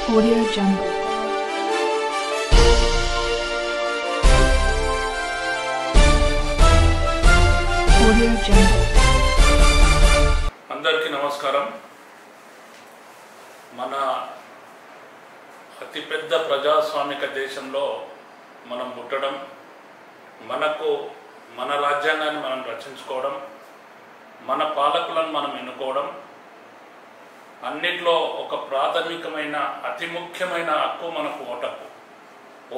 Audio Jungle. Audio Jungle. అందరికీ నమస్కారం. మన అతిపెద్ద ప్రజాస్వామిక దేశంలో మనం పుట్టడం, మనకు మన రాజ్యాంగాన్ని మనం రచించుకోవడం, మన పాలకులను మనం ఎన్నుకోవడం, అన్నిట్లో ఒక ప్రాథమికమైన అతి ముఖ్యమైన హక్కు మనకు ఓటక్కు.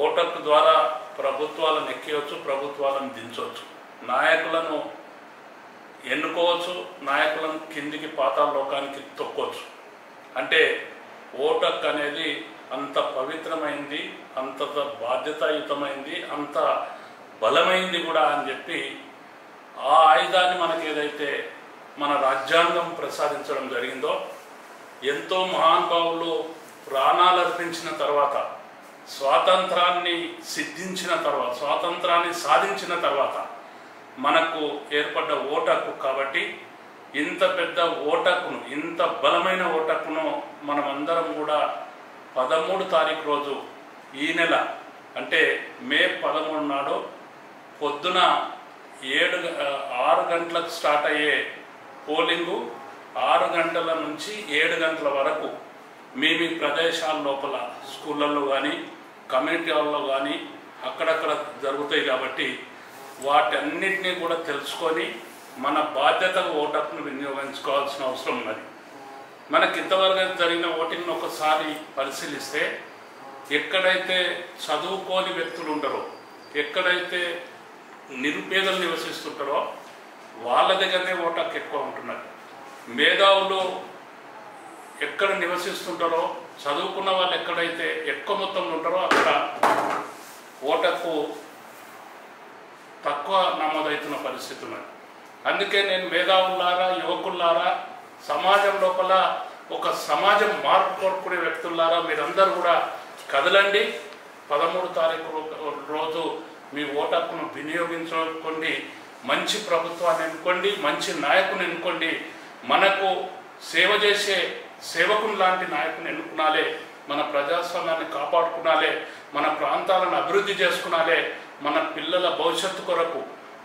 ఓటక్కు ద్వారా ప్రభుత్వాలను ఎక్కియవచ్చు, ప్రభుత్వాలను దించవచ్చు, నాయకులను ఎన్నుకోవచ్చు, నాయకులను కిందికి పాతాళ లోకానికి తొక్కొచ్చు. అంటే ఓటక్కు అనేది అంత పవిత్రమైంది, అంత బాధ్యతాయుతమైంది, అంత బలమైంది కూడా అని చెప్పి ఆ ఆయుధాన్ని మనకి ఏదైతే మన రాజ్యాంగం ప్రసాదించడం జరిగిందో, ఎంతో మహానుభావులు ప్రాణాలు అర్పించిన తర్వాత, స్వాతంత్రాన్ని సిద్ధించిన తర్వాత, స్వాతంత్రాన్ని సాధించిన తర్వాత మనకు ఏర్పడ్డ ఓటక్కు. కాబట్టి ఇంత పెద్ద ఓటక్కును, ఇంత బలమైన ఓటక్కును మనమందరం కూడా 13 తారీఖు రోజు ఈ నెల అంటే మే 13 నాడు పొద్దున 6 గంటలకు స్టార్ట్ అయ్యే పోలింగు 6 గంటల నుంచి 7 గంటల వరకు మీ ప్రదేశాల లోపల స్కూళ్ళల్లో కానీ కమ్యూనిటీ హాల్లో కానీ అక్కడక్కడ జరుగుతాయి. కాబట్టి వాటన్నిటినీ కూడా తెలుసుకొని మన బాధ్యతగా ఓటర్ను వినియోగించుకోవాల్సిన అవసరం ఉన్నది. మనకి ఇంతవరకు జరిగిన ఓటింగ్ను ఒకసారి పరిశీలిస్తే, ఎక్కడైతే చదువుకోని వ్యక్తులు ఉంటారో, ఎక్కడైతే నిరుపేదలు నివసిస్తుంటారో వాళ్ళ దగ్గరనే ఓటక్కు ఎక్కువ ఉంటున్నది. మేధావులు ఎక్కడ నివసిస్తుంటారో, చదువుకున్న వాళ్ళు ఎక్కడైతే ఎక్కువ మొత్తంలో ఉంటారో అక్కడ ఓటక్కు తక్కువ నమోదవుతున్న పరిస్థితి ఉన్నది. అందుకే నేను మేధావులారా, యువకులారా, సమాజం లోపల ఒక సమాజం మార్పు కోరుకునే వ్యక్తులారా మీరందరూ కూడా కదలండి. 13 తారీఖు రోజు మీ ఓటక్కును వినియోగించుకోండి. మంచి ప్రభుత్వాన్ని ఎన్నుకోండి, మంచి నాయకుని ఎన్నుకోండి. మనకు సేవ చేసే సేవకుని లాంటి నాయకుని ఎన్నుకునాలే, మన ప్రజాస్వామ్యాన్ని కాపాడుకునాలే, మన ప్రాంతాలను అభివృద్ధి చేసుకునాలే, మన పిల్లల భవిష్యత్తు కొరకు,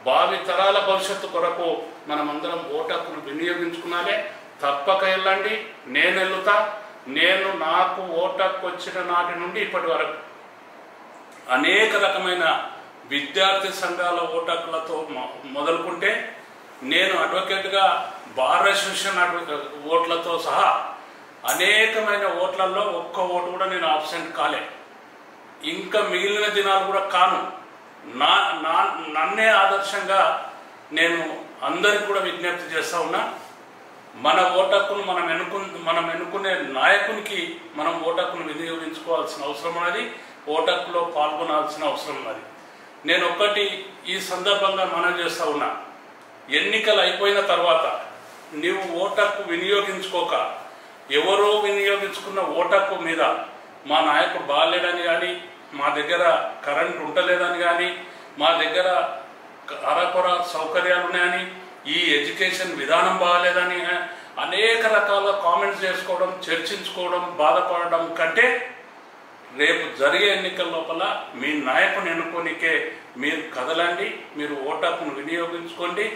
భావి తరాల భవిష్యత్తు కొరకు మనమందరం ఓటక్కును వినియోగించుకునాలే. తప్పక వెళ్ళండి. నేను వెళ్తా. నేను నాకు ఓటక్కు వచ్చిన నాటి నుండి ఇప్పటి వరకు అనేక రకమైన విద్యార్థి సంఘాల ఓటక్కులతో మొదలుకుంటే, నేను అడ్వకేట్గా బార్ అసోసియేషన్ ఓట్లతో సహా అనేకమైన ఓట్లలో ఒక్క ఓటు కూడా నేను ఆబ్సెంట్ కాలే. ఇంకా మిగిలిన దినాలు కూడా కాను. నన్నే ఆదర్శంగా నేను అందరికి కూడా విజ్ఞప్తి చేస్తా ఉన్నా. మన ఓటక్కును మనం ఎన్నుకునే నాయకునికి మనం ఓటక్కును వినియోగించుకోవాల్సిన అవసరం ఉన్నది. ఓటక్కులో పాల్గొనాల్సిన అవసరం ఉన్నది. నేను ఒక్కటి ఈ సందర్భంగా మనం చేస్తా ఉన్నా, ఎన్నికలు అయిపోయిన తర్వాత నీవు ఓటక్కు వినియోగించుకోక, ఎవరో వినియోగించుకున్న ఓటక్కు మీద మా నాయకుడు బాగాలేడని కానీ, మా దగ్గర కరెంట్ ఉండలేదని కానీ, మా దగ్గర అరకొర సౌకర్యాలు ఉన్నాయని, ఈ ఎడ్యుకేషన్ విధానం బాగాలేదని అనేక రకాల కామెంట్స్ చేసుకోవడం, చర్చించుకోవడం, బాధపడడం కంటే రేపు జరిగే ఎన్నికల లోపల మీ నాయకుని ఎన్నుకోనికే మీరు కదలండి. మీరు ఓటక్కును వినియోగించుకోండి.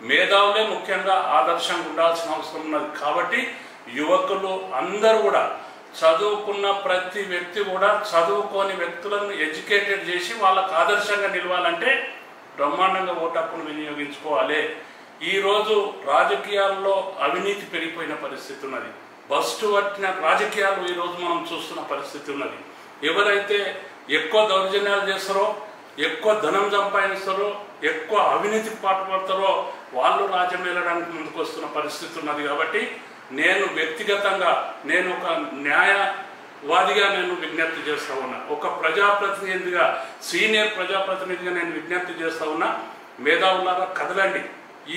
మేధావులే ముఖ్యంగా ఆదర్శంగా ఉండాల్సిన అవసరం ఉన్నది. కాబట్టి యువకులు అందరూ కూడా, చదువుకున్న ప్రతి వ్యక్తి కూడా చదువుకోని వ్యక్తులను ఎడ్యుకేటెడ్ చేసి వాళ్ళకు ఆదర్శంగా నిలవాలంటే బ్రహ్మాండంగా ఓటక్కును వినియోగించుకోవాలి. ఈరోజు రాజకీయాల్లో అవినీతి పెరిగిపోయిన పరిస్థితి ఉన్నది. బస్టు పట్టిన రాజకీయాలు ఈరోజు మనం చూస్తున్న పరిస్థితి ఉన్నది. ఎవరైతే ఎక్కువ దౌర్జన్యాలు చేస్తారో, ఎక్కువ ధనం సంపాదిస్తారో, ఎక్కువ అవినీతికి పాటుపడతారో వాళ్ళు రాజ్యం వెళ్ళడానికి ముందుకు వస్తున్న పరిస్థితి ఉన్నది. కాబట్టి నేను వ్యక్తిగతంగా, నేను ఒక న్యాయవాదిగా నేను విజ్ఞప్తి చేస్తా ఉన్నా, ఒక ప్రజాప్రతినిధిగా, సీనియర్ ప్రజాప్రతినిధిగా నేను విజ్ఞప్తి చేస్తా ఉన్నా. మేధావులారా కదలండి.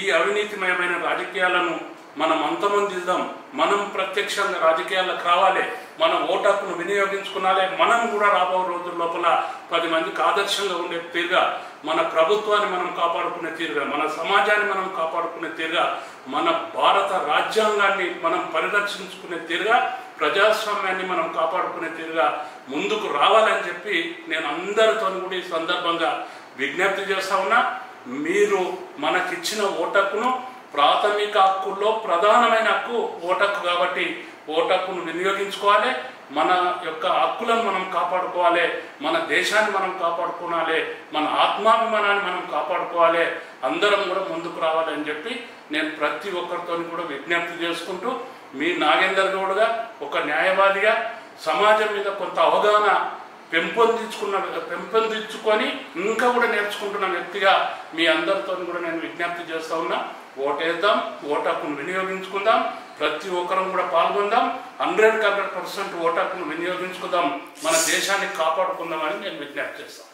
ఈ అవినీతిమయమైన రాజకీయాలను మనం అంతమొందిద్దాం. మనం ప్రత్యక్షంగా రాజకీయాలకు రావాలి. మన ఓటక్కును వినియోగించుకునాలి. మనం కూడా రాబో రోజుల లోపల 10 మందికి ఆదర్శంగా ఉండే తీరుగా, మన ప్రభుత్వాన్ని మనం కాపాడుకునే తీరుగా, మన సమాజాన్ని మనం కాపాడుకునే తీరుగా, మన భారత రాజ్యాంగాన్ని మనం పరిరక్షించుకునే తీరుగా ప్రజాస్వామ్యాన్ని మనం కాపాడుకునే తీరుగా ముందుకు రావాలని చెప్పి నేను అందరితో కూడా ఈ సందర్భంగా విజ్ఞప్తి చేస్తా ఉన్నా. మీరు మనకిచ్చిన ఓటక్కును ప్రాథమిక హక్కుల్లో ప్రధానమైన హక్కు ఓటక్కు కాబట్టి ఓటక్కును వినియోగించుకోవాలి. మన యొక్క హక్కులను మనం కాపాడుకోవాలి, మన దేశాన్ని మనం కాపాడుకోవాలి, మన ఆత్మాభిమానాన్ని మనం కాపాడుకోవాలి. అందరం కూడా ముందుకు రావాలని చెప్పి నేను ప్రతి ఒక్కరితో కూడా విజ్ఞప్తి చేసుకుంటూ మీ నాగేందర్ గౌడ్గా ఒక న్యాయవాదిగా సమాజం మీద కొంత అవగాహన పెంపొందించుకొని ఇంకా కూడా నేర్చుకుంటున్న వ్యక్తిగా మీ అందరితో కూడా నేను విజ్ఞప్తి చేస్తా ఉన్నా. ఓటేద్దాం, ఓటక్కును వినియోగించుకుందాం, ప్రతి ఒక్కరం కూడా పాల్గొందాం, 100% ఓటక్కును వినియోగించుకుందాం, మన దేశాన్ని కాపాడుకుందామని నేను విజ్ఞప్తి చేస్తాను.